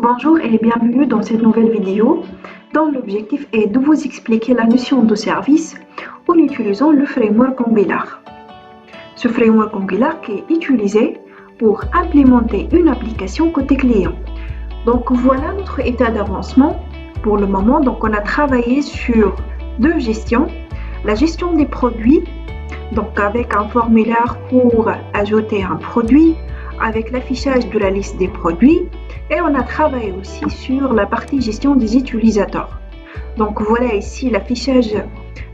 Bonjour et bienvenue dans cette nouvelle vidéo dont l'objectif est de vous expliquer la notion de service en utilisant le framework Angular. Ce framework Angular qui est utilisé pour implémenter une application côté client. Donc voilà notre état d'avancement pour le moment. Donc on a travaillé sur deux gestions. La gestion des produits, donc avec un formulaire pour ajouter un produit, avec l'affichage de la liste des produits, et on a travaillé aussi sur la partie gestion des utilisateurs. Donc voilà ici l'affichage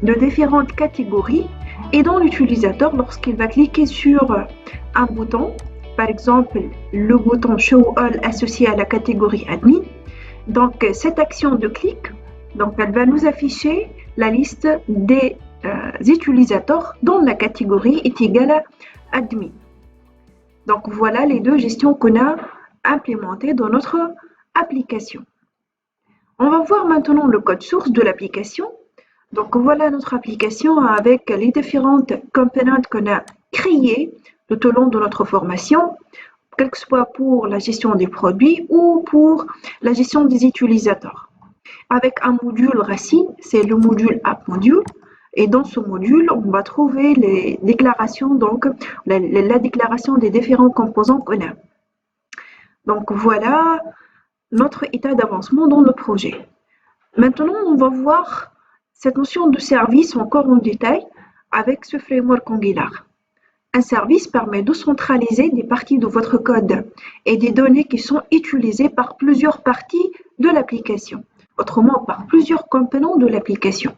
de différentes catégories et dans l'utilisateur lorsqu'il va cliquer sur un bouton, par exemple le bouton Show All associé à la catégorie Admin. Donc cette action de clic, donc elle va nous afficher la liste des utilisateurs dont la catégorie est égale à Admin. Donc voilà les deux gestions qu'on a implémentées dans notre application. On va voir maintenant le code source de l'application. Donc voilà notre application avec les différentes composantes qu'on a créées tout au long de notre formation, quel que soit pour la gestion des produits ou pour la gestion des utilisateurs. Avec un module racine, c'est le module App Module. Et dans ce module, on va trouver les déclarations, donc la déclaration des différents composants qu'on a. Donc voilà notre état d'avancement dans le projet. Maintenant, on va voir cette notion de service encore en détail avec ce framework Angular. Un service permet de centraliser des parties de votre code et des données qui sont utilisées par plusieurs parties de l'application, autrement par plusieurs composants de l'application.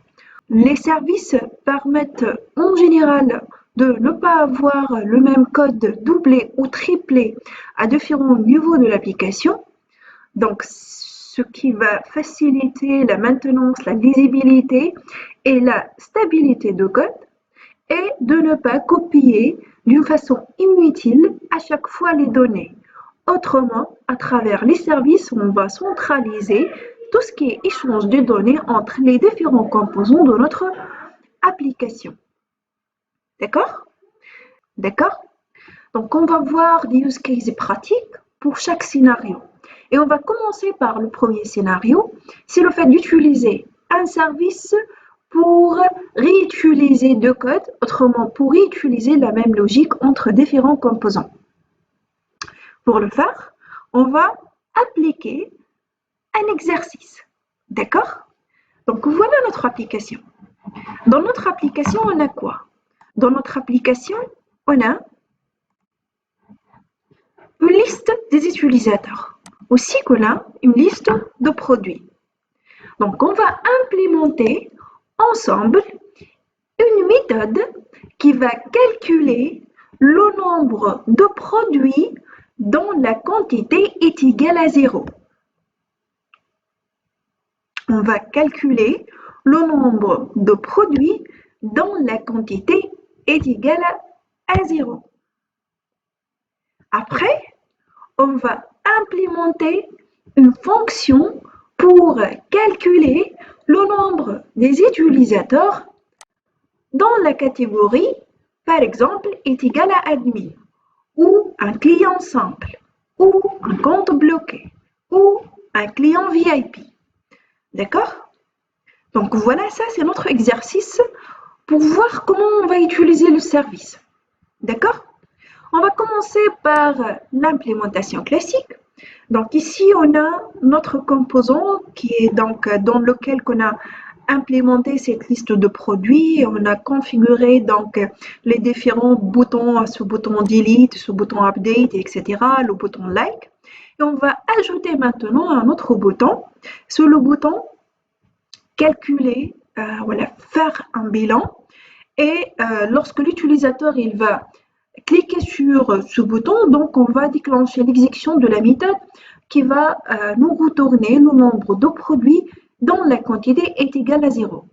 Les services permettent en général de ne pas avoir le même code doublé ou triplé à différents niveaux de l'application. Donc, ce qui va faciliter la maintenance, la lisibilité et la stabilité de code et de ne pas copier d'une façon inutile à chaque fois les données. Autrement, à travers les services, on va centraliser tout ce qui est échange de données entre les différents composants de notre application. D'accord? D'accord? Donc, on va voir des use cases pratiques pour chaque scénario. Et on va commencer par le premier scénario, c'est le fait d'utiliser un service pour réutiliser deux codes, autrement pour réutiliser la même logique entre différents composants. Pour le faire, on va appliquer un exercice. D'accord? Donc voilà notre application. Dans notre application, on a quoi? Dans notre application, on a une liste des utilisateurs. Aussi qu'on a une liste de produits. Donc on va implémenter ensemble une méthode qui va calculer le nombre de produits dont la quantité est égale à 0. On va calculer le nombre de produits dont la quantité est égale à 0. Après, on va implémenter une fonction pour calculer le nombre des utilisateurs dont la catégorie, par exemple, est égale à admin, ou un client simple, ou un compte bloqué, ou un client VIP. D'accord? Donc voilà, ça c'est notre exercice pour voir comment on va utiliser le service. D'accord? On va commencer par l'implémentation classique. Donc ici, on a notre composant qui est donc dans lequel on a implémenté cette liste de produits. On a configuré donc les différents boutons, ce bouton delete, ce bouton update, etc., le bouton like. Et on va ajouter maintenant un autre bouton, c'est le bouton calculer, voilà, faire un bilan. Et lorsque l'utilisateur il va cliquer sur ce bouton, donc on va déclencher l'exécution de la méthode qui va nous retourner le nombre de produits dont la quantité est égale à 0.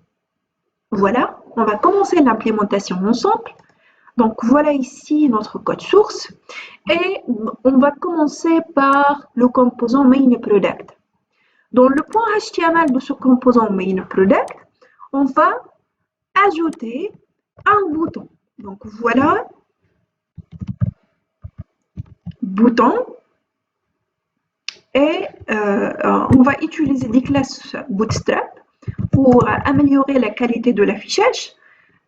Voilà, on va commencer l'implémentation ensemble. Donc voilà ici notre code source et on va commencer par le composant main.product. Dans le point HTML de ce composant main.product, on va ajouter un bouton. Donc voilà, bouton et on va utiliser des classes Bootstrap pour améliorer la qualité de l'affichage.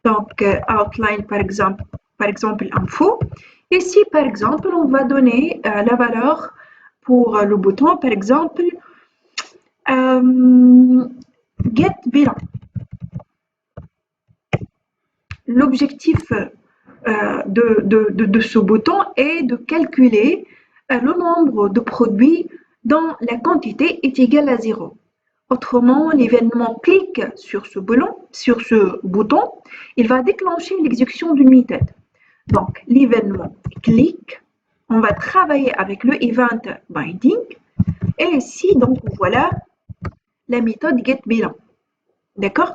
Donc, outline par exemple info. Ici, par exemple, on va donner la valeur pour le bouton, par exemple, get bilan. L'objectif de ce bouton est de calculer le nombre de produits dont la quantité est égale à 0. Autrement, l'événement clique sur ce bouton, il va déclencher l'exécution d'une méthode. Donc, l'événement clique, on va travailler avec le event binding, et ici, donc voilà la méthode getBilan. D'accord?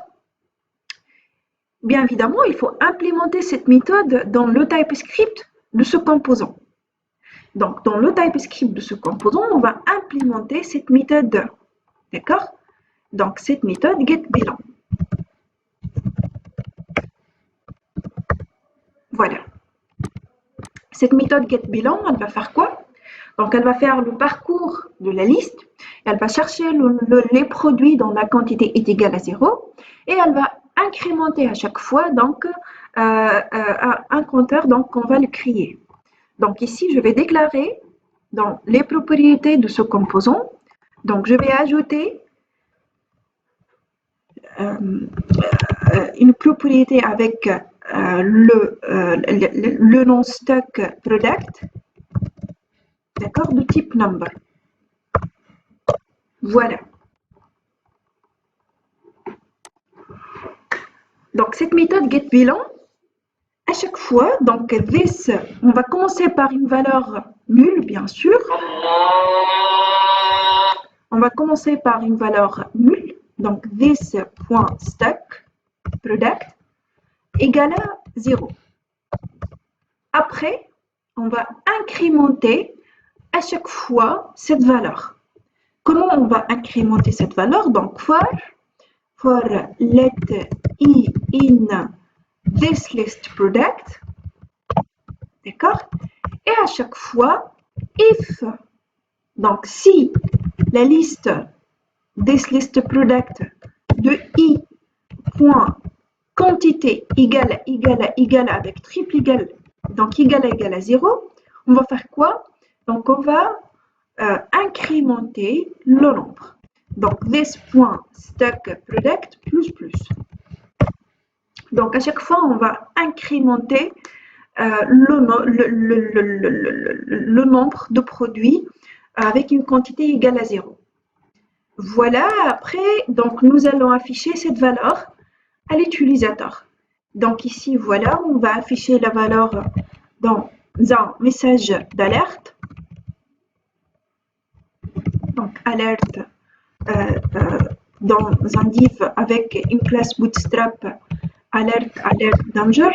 Bien évidemment, il faut implémenter cette méthode dans le TypeScript de ce composant. Donc, dans le TypeScript de ce composant, on va implémenter cette méthode. D'accord? Donc, cette méthode getBilan. Voilà. Cette méthode getBilan, elle va faire quoi? Donc, elle va faire le parcours de la liste. Elle va chercher les produits dont la quantité est égale à 0 et elle va incrémenter à chaque fois donc, un compteur, donc on va le créer. Donc ici, je vais déclarer dans les propriétés de ce composant. Donc, je vais ajouter une propriété avec le nom stock product, d'accord, de type number. Voilà. Donc, cette méthode getBilan, à chaque fois, donc this, on va commencer par une valeur nulle, bien sûr. On va commencer par une valeur nulle. Donc, this.stock product égale à 0. Après, on va incrémenter à chaque fois cette valeur. Comment on va incrémenter cette valeur? Donc, for let i in this list product, d'accord? Et à chaque fois, if, donc si la liste this list product de i point quantité égale avec triple égale, donc égale à 0, on va faire quoi? Donc on va incrémenter le nombre. Donc this.stock product plus. Donc à chaque fois, on va incrémenter le nombre de produits avec une quantité égale à 0. Voilà, après, donc nous allons afficher cette valeur à l'utilisateur. Donc ici, voilà, on va afficher la valeur dans un message d'alerte. Donc alerte dans un div avec une classe Bootstrap alerte danger.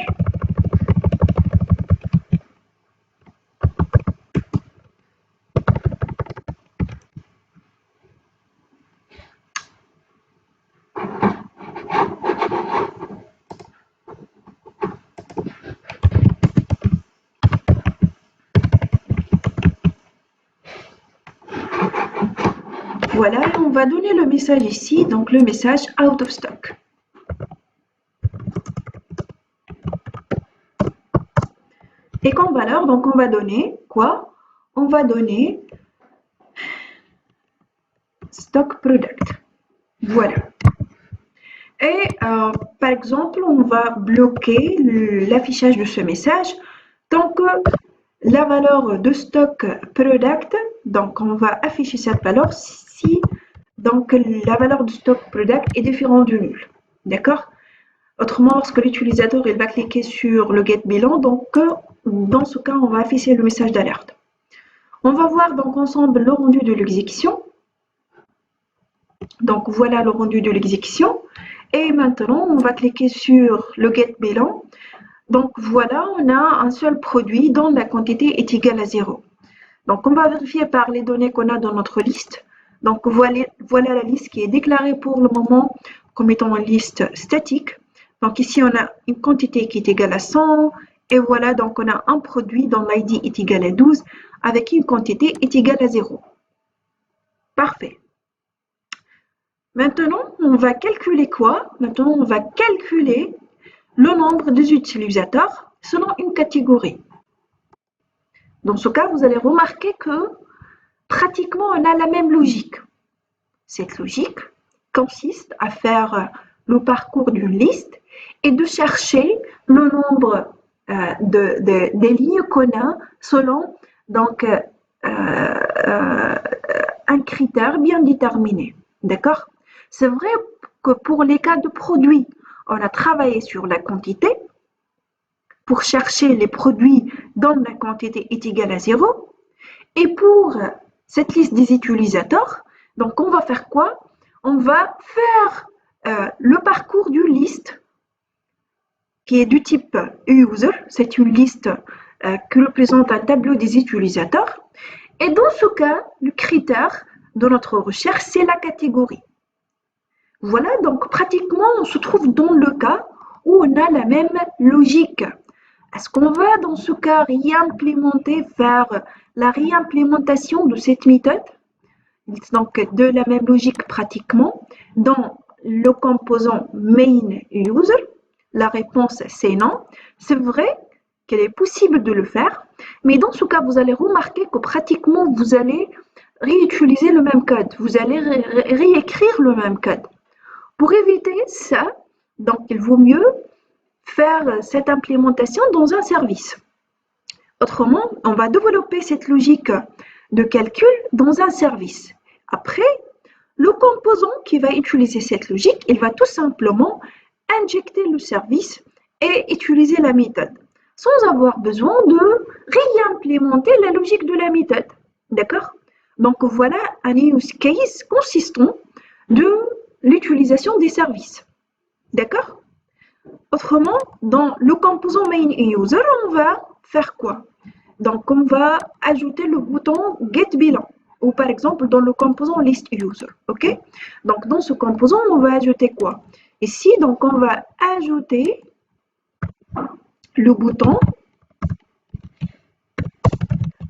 Voilà, et on va donner le message ici, donc le message out of stock. Et comme valeur, donc on va donner quoi? On va donner stock product. Voilà. Et par exemple, on va bloquer l'affichage de ce message tant que la valeur de stock product, donc on va afficher cette valeur si donc la valeur de stock product est différente du nul. D'accord? Autrement, lorsque l'utilisateur va cliquer sur le getBilan, donc dans ce cas, on va afficher le message d'alerte. On va voir donc ensemble le rendu de l'exécution. Donc voilà le rendu de l'exécution. Et maintenant, on va cliquer sur le getBilan. Donc voilà, on a un seul produit dont la quantité est égale à 0. Donc on va vérifier par les données qu'on a dans notre liste. Donc voilà la liste qui est déclarée pour le moment comme étant une liste statique. Donc ici, on a une quantité qui est égale à 100. Et voilà, donc on a un produit dont l'ID est égal à 12 avec une quantité est égale à 0. Parfait. Maintenant, on va calculer quoi? Maintenant, on va calculer le nombre des utilisateurs selon une catégorie. Dans ce cas, vous allez remarquer que pratiquement on a la même logique. Cette logique consiste à faire le parcours d'une liste et de chercher le nombre des lignes qu'on a selon donc, un critère bien déterminé. D'accord? C'est vrai que pour les cas de produits, on a travaillé sur la quantité pour chercher les produits dont la quantité est égale à 0. Et pour cette liste des utilisateurs, donc on va faire quoi? On va faire le parcours d'une liste qui est du type user. C'est une liste qui représente un tableau des utilisateurs. Et dans ce cas, le critère de notre recherche, c'est la catégorie. Voilà, donc pratiquement, on se trouve dans le cas où on a la même logique. Est-ce qu'on va dans ce cas réimplémenter, faire la réimplémentation de cette méthode? Donc de la même logique pratiquement dans le composant main user? La réponse c'est non. C'est vrai qu'il est possible de le faire, mais dans ce cas, vous allez remarquer que pratiquement vous allez réutiliser le même code, vous allez réécrire le même code. Pour éviter ça, donc il vaut mieux faire cette implémentation dans un service. Autrement, on va développer cette logique de calcul dans un service. Après, le composant qui va utiliser cette logique, il va tout simplement injecter le service et utiliser la méthode, sans avoir besoin de réimplémenter la logique de la méthode. D'accord? Donc voilà un use case consistant de l'utilisation des services. D'accord? Autrement, dans le composant main user, on va faire quoi? Donc, on va ajouter le bouton get bilan ou par exemple dans le composant list user. OK? Donc, dans ce composant, on va ajouter quoi? Ici, donc, on va ajouter le bouton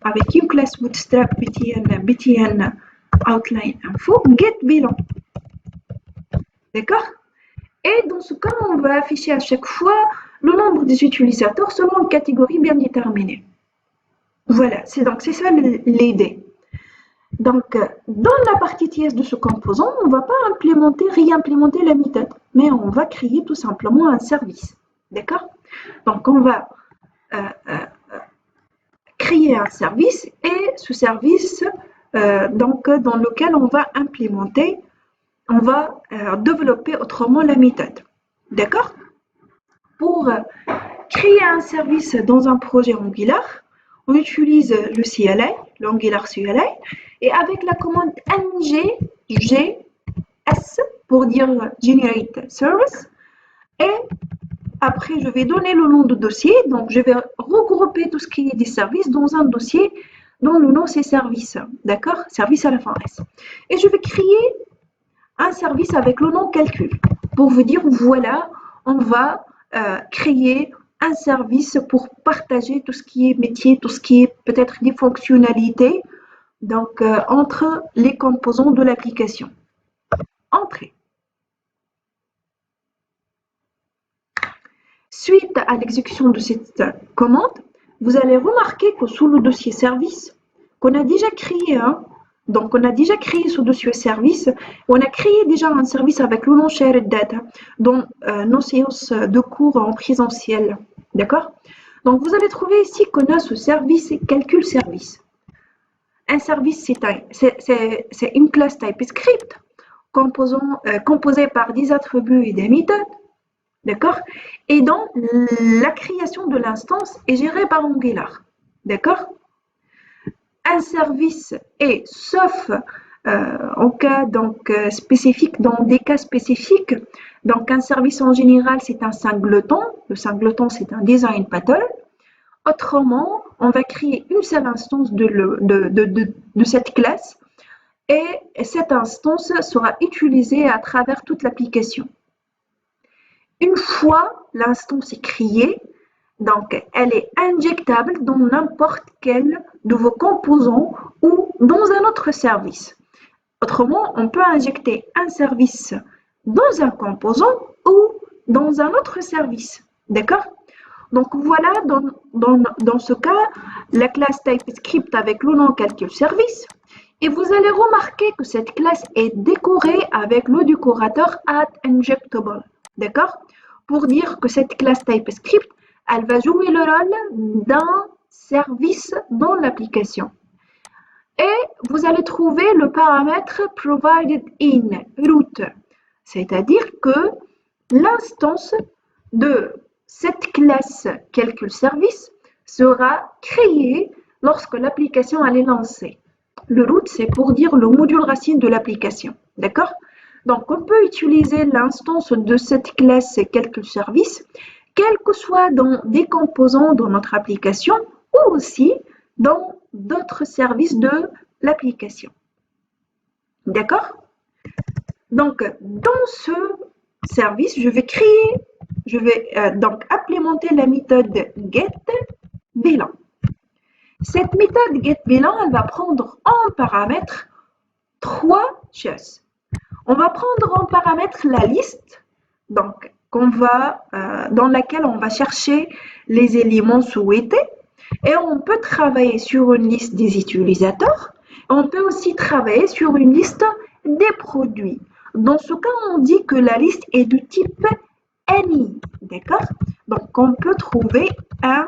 avec une classe bootstrap btn outline info get bilan. D'accord? Et dans ce cas, on va afficher à chaque fois le nombre des utilisateurs selon une catégorie bien déterminée. Voilà, c'est ça l'idée. Donc, dans la partie TS de ce composant, on ne va pas réimplémenter la méthode, mais on va créer tout simplement un service. D'accord? Donc, on va créer un service et ce service dans lequel on va développer autrement la méthode. D'accord? Pour créer un service dans un projet Angular, on utilise le CLI, l'Angular CLI, et avec la commande nggs pour dire Generate Service, et après je vais donner le nom du dossier, donc je vais regrouper tout ce qui est des services dans un dossier dont le nom c'est service, d'accord? Service à la fin S. Et je vais créer un service avec le nom calcul pour vous dire voilà, on va créer un service pour partager tout ce qui est métier, tout ce qui est peut-être des fonctionnalités donc entre les composants de l'application. Entrée. Suite à l'exécution de cette commande, vous allez remarquer que sous le dossier service qu'on a déjà créé donc on a déjà créé ce dossier service, on a créé déjà un service avec le nom shared data dans nos séances de cours en présentiel. D'accord? Donc vous allez trouver ici qu'on a ce service calcul service. Un service, c'est une classe TypeScript composée par des attributs et des méthodes. D'accord? Et donc, la création de l'instance est gérée par Angular. D'accord? Un service est, sauf en cas spécifique, dans des cas spécifiques, donc un service en général, c'est un singleton. Le singleton, c'est un design pattern. Autrement, on va créer une seule instance de cette classe et cette instance sera utilisée à travers toute l'application. Une fois l'instance est créée, donc elle est injectable dans n'importe quel de vos composants ou dans un autre service. Autrement, on peut injecter un service dans un composant ou dans un autre service. D'accord? Donc voilà, dans ce cas, la classe TypeScript avec le nom calcul service. Et vous allez remarquer que cette classe est décorée avec le décorateur addInjectable. D'accord? Pour dire que cette classe TypeScript, elle va jouer le rôle d'un service dans l'application. Et vous allez trouver le paramètre provided in root, c'est-à-dire que l'instance de cette classe calcul service sera créée lorsque l'application est lancée. Le root, c'est pour dire le module racine de l'application. D'accord? Donc, on peut utiliser l'instance de cette classe calcul service, quel que soit dans des composants de notre application ou aussi dans d'autres services de l'application. D'accord? Donc, dans ce service, je vais donc implémenter la méthode getBilan. Cette méthode getBilan, elle va prendre en paramètre trois choses. On va prendre en paramètre la liste, donc dans laquelle on va chercher les éléments souhaités, et on peut travailler sur une liste des utilisateurs. On peut aussi travailler sur une liste des produits. Dans ce cas, on dit que la liste est de type any, d'accord? Donc, on peut trouver un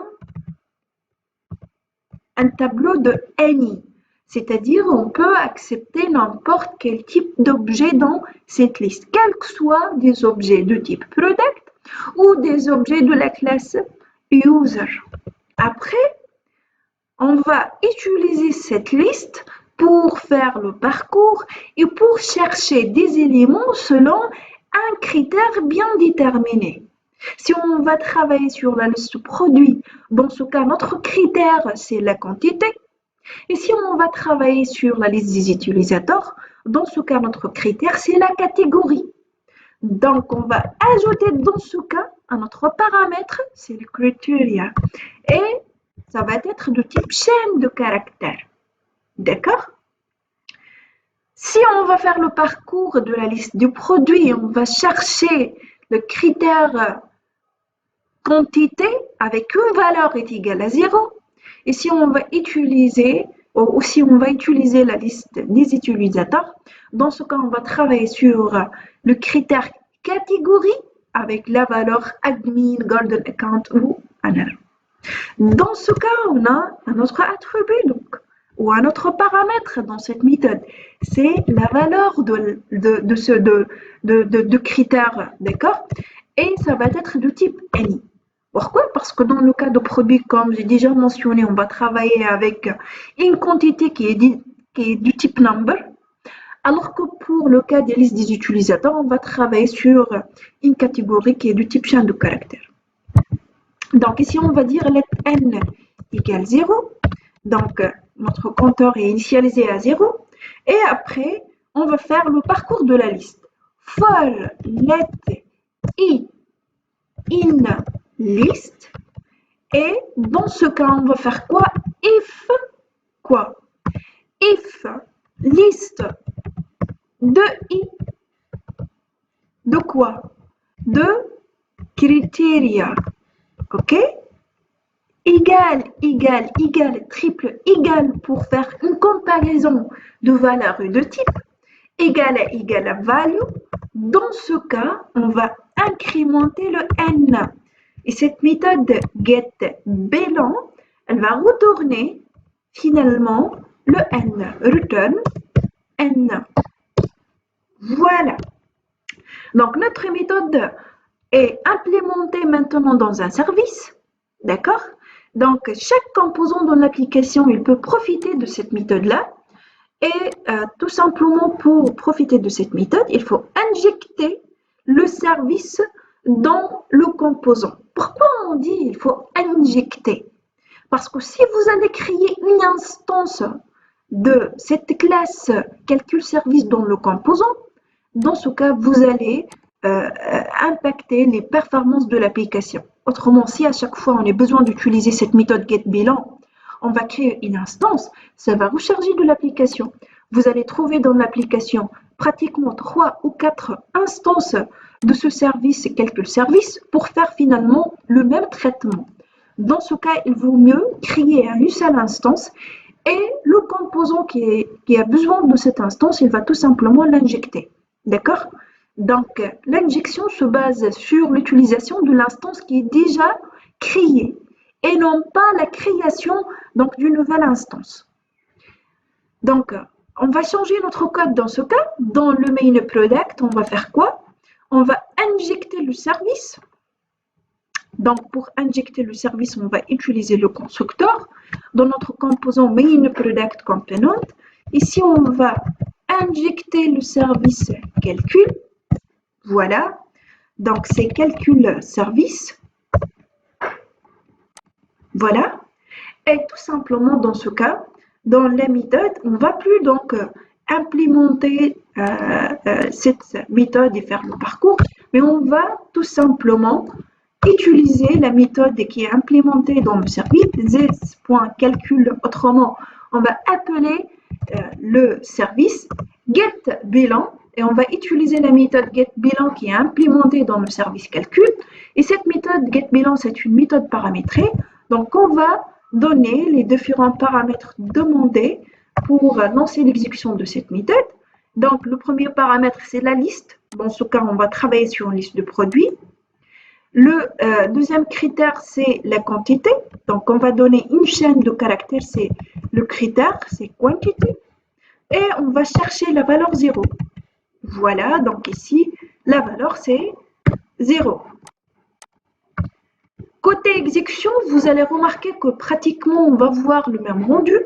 tableau de any, c'est-à-dire on peut accepter n'importe quel type d'objet dans cette liste, quels que soient des objets de type product ou des objets de la classe user. Après, on va utiliser cette liste pour faire le parcours et pour chercher des éléments selon un critère bien déterminé. Si on va travailler sur la liste produit, dans ce cas, notre critère, c'est la quantité. Et si on va travailler sur la liste des utilisateurs, dans ce cas, notre critère, c'est la catégorie. Donc, on va ajouter dans ce cas un autre paramètre, c'est le criteria. Et ça va être de type chaîne de caractères. D'accord? Si on va faire le parcours de la liste du produit, on va chercher le critère quantité avec une valeur est égale à 0. Et si on va utiliser, ou si on va utiliser la liste des utilisateurs, dans ce cas, on va travailler sur le critère catégorie avec la valeur admin, golden account ou honor. Dans ce cas, on a un autre attribut ou un autre paramètre dans cette méthode. C'est la valeur de critère, d'accord? Et ça va être de type any. Pourquoi? Parce que dans le cas de produit, comme j'ai déjà mentionné, on va travailler avec une quantité qui est du type number, alors que pour le cas des listes des utilisateurs, on va travailler sur une catégorie qui est du type chaîne de caractères. Donc ici, on va dire let n égale 0. Donc, notre compteur est initialisé à 0. Et après, on va faire le parcours de la liste. For let i in list. Et dans ce cas, on va faire quoi? If quoi? If liste de i de quoi? De criteria. OK? Égal, triple, égal pour faire une comparaison de valeurs et de type, égal à value. Dans ce cas, on va incrémenter le n. Et cette méthode getBilan, elle va retourner finalement le n, return n. Voilà. Donc, notre méthode est implémentée maintenant dans un service. D'accord? Donc, chaque composant dans l'application, il peut profiter de cette méthode-là. Et tout simplement, pour profiter de cette méthode, il faut injecter le service dans le composant. Pourquoi on dit il faut injecter? Parce que si vous allez créer une instance de cette classe calcul service dans le composant, dans ce cas, vous allez impacter les performances de l'application. Autrement, si à chaque fois on a besoin d'utiliser cette méthode getBilan, on va créer une instance, ça va recharger de l'application. vous allez trouver dans l'application pratiquement 3 ou 4 instances de ce service et quelques services pour faire finalement le même traitement. Dans ce cas, il vaut mieux créer une seule instance et le composant qui a besoin de cette instance, il va tout simplement l'injecter. D'accord? Donc, l'injection se base sur l'utilisation de l'instance qui est déjà créée et non pas la création d'une nouvelle instance. Donc, on va changer notre code dans ce cas. Dans le main product, on va faire quoi? On va injecter le service. Donc, pour injecter le service, on va utiliser le constructeur. Dans notre composant main product component, ici, on va injecter le service calcul. Voilà. Donc, c'est calcul service. Voilà. Et tout simplement, dans ce cas, dans la méthode, on ne va plus donc implémenter cette méthode et faire le parcours, mais on va tout simplement utiliser la méthode qui est implémentée dans le service, this.calcul. Autrement, on va appeler le service getBilan et on va utiliser la méthode getBilan qui est implémentée dans le service calcul. Et cette méthode getBilan, c'est une méthode paramétrée. Donc, on va donner les différents paramètres demandés pour lancer l'exécution de cette méthode. Donc, le premier paramètre, c'est la liste. Dans ce cas, on va travailler sur une liste de produits. Le deuxième critère, c'est la quantité. Donc, on va donner une chaîne de caractères, c'est le critère, c'est quantity. Et on va chercher la valeur 0. Voilà, donc ici, la valeur, c'est 0. Côté exécution, vous allez remarquer que pratiquement, on va voir le même rendu.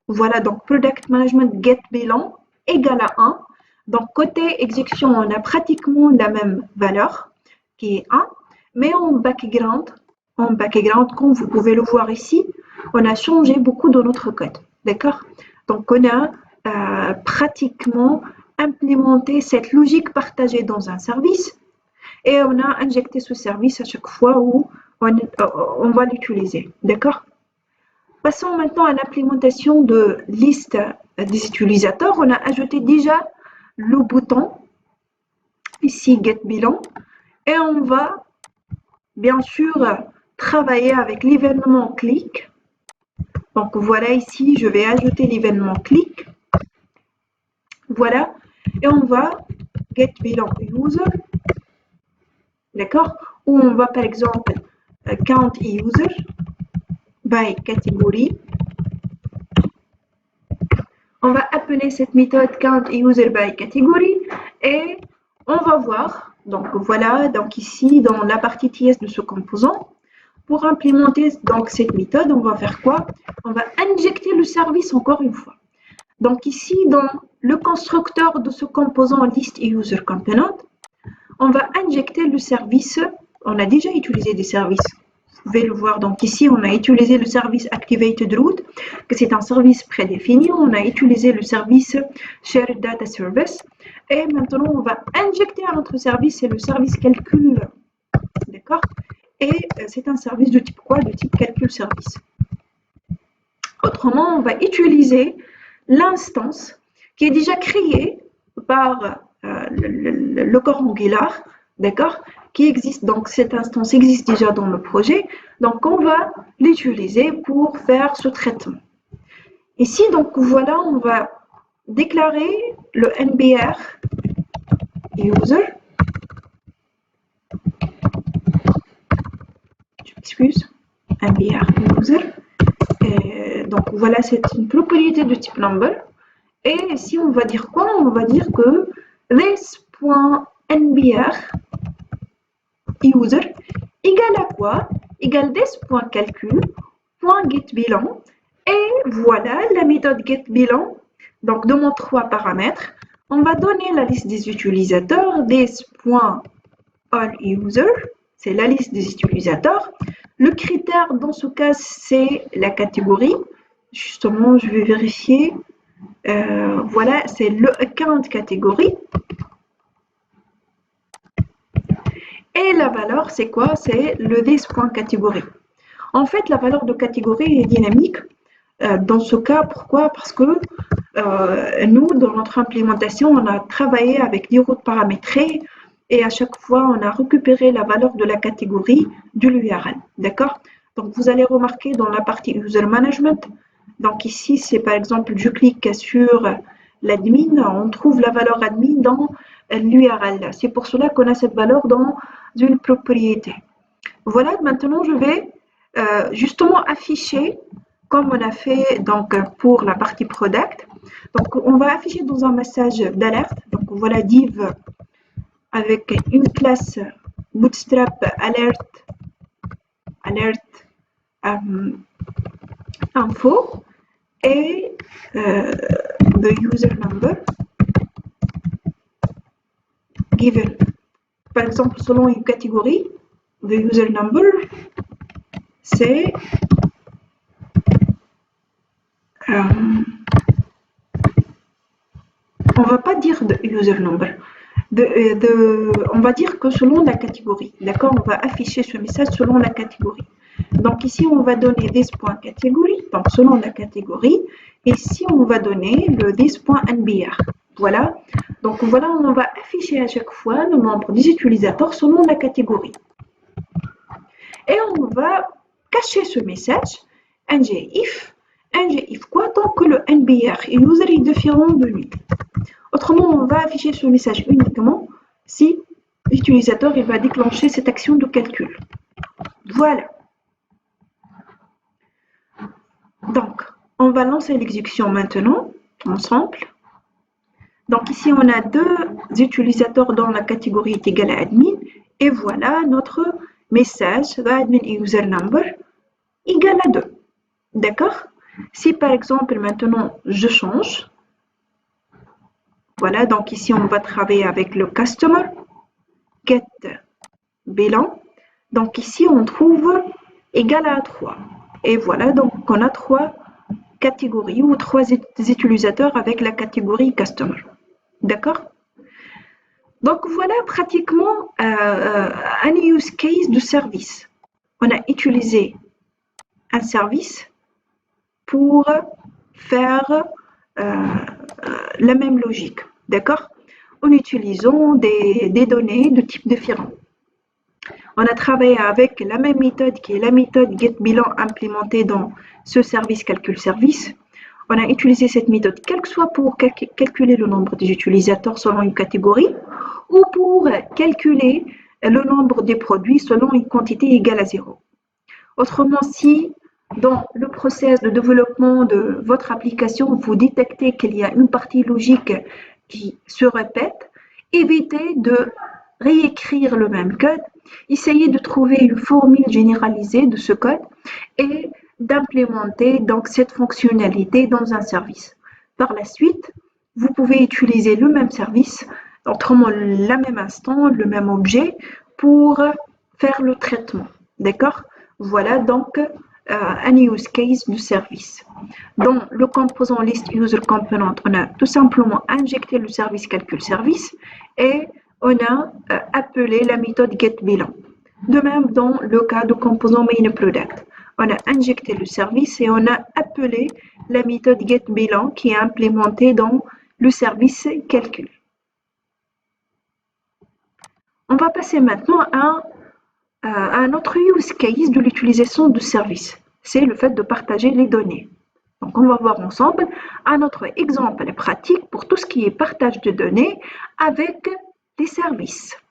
Voilà, donc Product Management getBilan égale à 1. Donc, côté exécution, on a pratiquement la même valeur, qui est 1. Mais en background, comme vous pouvez le voir ici, on a changé beaucoup de notre code. D'accord? Donc, on a pratiquement implémenté cette logique partagée dans un service et on a injecté ce service à chaque fois où on va l'utiliser. D'accord? Passons maintenant à l'implémentation de liste des utilisateurs. On a ajouté déjà le bouton, ici getBilan, et on va bien sûr travailler avec l'événement click. Donc voilà, ici, je vais ajouter l'événement click. Voilà, et on va getBilan user, d'accord? Ou on va par exemple count user by category. On va appeler cette méthode count user by category et on va voir. Donc voilà, donc ici dans la partie TS de ce composant, pour implémenter donc cette méthode, on va faire quoi? On va injecter le service encore une fois. Donc ici dans le constructeur de ce composant list user component, on va injecter le service. On a déjà utilisé des services. Vous pouvez le voir. Donc ici, on a utilisé le service Activated Route, que c'est un service prédéfini. On a utilisé le service Shared Data Service. Et maintenant, on va injecter un autre service, c'est le service calcul. D'accord? Et c'est un service de type quoi? De type calcul service. Autrement, on va utiliser l'instance qui est déjà créée par le corps Angular, d'accord, qui existe. Donc, cette instance existe déjà dans le projet. Donc, on va l'utiliser pour faire ce traitement. Ici, donc, voilà, on va déclarer le NBR user. Je m'excuse. NBR user. Et donc, voilà, c'est une propriété de type number. Et ici, on va dire quoi? On va dire que this.nbr user égale à quoi? Égale this.calcul.getBilan. Et voilà la méthode getBilan. Donc, dans mon 3 paramètres, on va donner la liste des utilisateurs, this.allUser, c'est la liste des utilisateurs. Le critère, dans ce cas, c'est la catégorie. Justement, je vais vérifier. Voilà, c'est le account catégorie. Et la valeur, c'est quoi? C'est le this.catégorie. En fait, la valeur de catégorie est dynamique. dans ce cas. Pourquoi? Parce que nous, dans notre implémentation, on a travaillé avec des routes paramétrées et à chaque fois, on a récupéré la valeur de la catégorie de l'URL. D'accord? Donc, vous allez remarquer dans la partie User Management, donc ici, c'est par exemple, je clique sur l'admin, on trouve la valeur admin dans l'URL. C'est pour cela qu'on a cette valeur dans une propriété. Voilà, maintenant, je vais justement afficher comme on a fait donc pour la partie product. Donc, on va afficher dans un message d'alerte. Donc, voilà div avec une classe bootstrap alert info et the user number given. Par exemple, selon une catégorie, the user number, c'est on va pas dire de user number. On va dire que selon la catégorie. D'accord? On va afficher ce message selon la catégorie. Donc ici, on va donner this.category, donc selon la catégorie. Et ici, on va donner le this.nbr. Voilà. Donc voilà, on va afficher à chaque fois le nombre des utilisateurs selon la catégorie. Et on va cacher ce message ngIf quoi? Tant que le nbr et user est différent de lui. Autrement, on va afficher ce message uniquement si l'utilisateur va déclencher cette action de calcul. Voilà. Donc, on va lancer l'exécution maintenant, ensemble. Donc ici, on a deux utilisateurs dont la catégorie est égale à admin. Et voilà notre message, admin et user number, égale à 2. D'accord? Si par exemple, maintenant, je change, voilà, donc ici, on va travailler avec le customer, get bilan. Donc ici, on trouve égal à 3. Et voilà, donc on a 3 catégories ou 3 utilisateurs avec la catégorie customer. D'accord? Donc voilà pratiquement un use case de service. On a utilisé un service pour faire la même logique. D'accord? En utilisant des données de type différent. On a travaillé avec la même méthode qui est la méthode getBilan implémentée dans ce service calcul service. On a utilisé cette méthode quel que soit pour calculer le nombre des utilisateurs selon une catégorie ou pour calculer le nombre des produits selon une quantité égale à 0. Autrement, si dans le process de développement de votre application, vous détectez qu'il y a une partie logique qui se répète, évitez de réécrire le même code, essayez de trouver une formule généralisée de ce code et d'implémenter donc cette fonctionnalité dans un service. Par la suite, vous pouvez utiliser le même service, autrement la même instance, le même objet pour faire le traitement. D'accord? Voilà donc un use case du service. Dans le composant list user component, on a tout simplement injecté le service calcul service et on a appelé la méthode getBilan. De même dans le cas du composant main product. On a injecté le service et on a appelé la méthode getBilan qui est implémentée dans le service calcul. On va passer maintenant à un autre use case de l'utilisation du service. C'est le fait de partager les données. Donc, on va voir ensemble un autre exemple pratique pour tout ce qui est partage de données avec les services.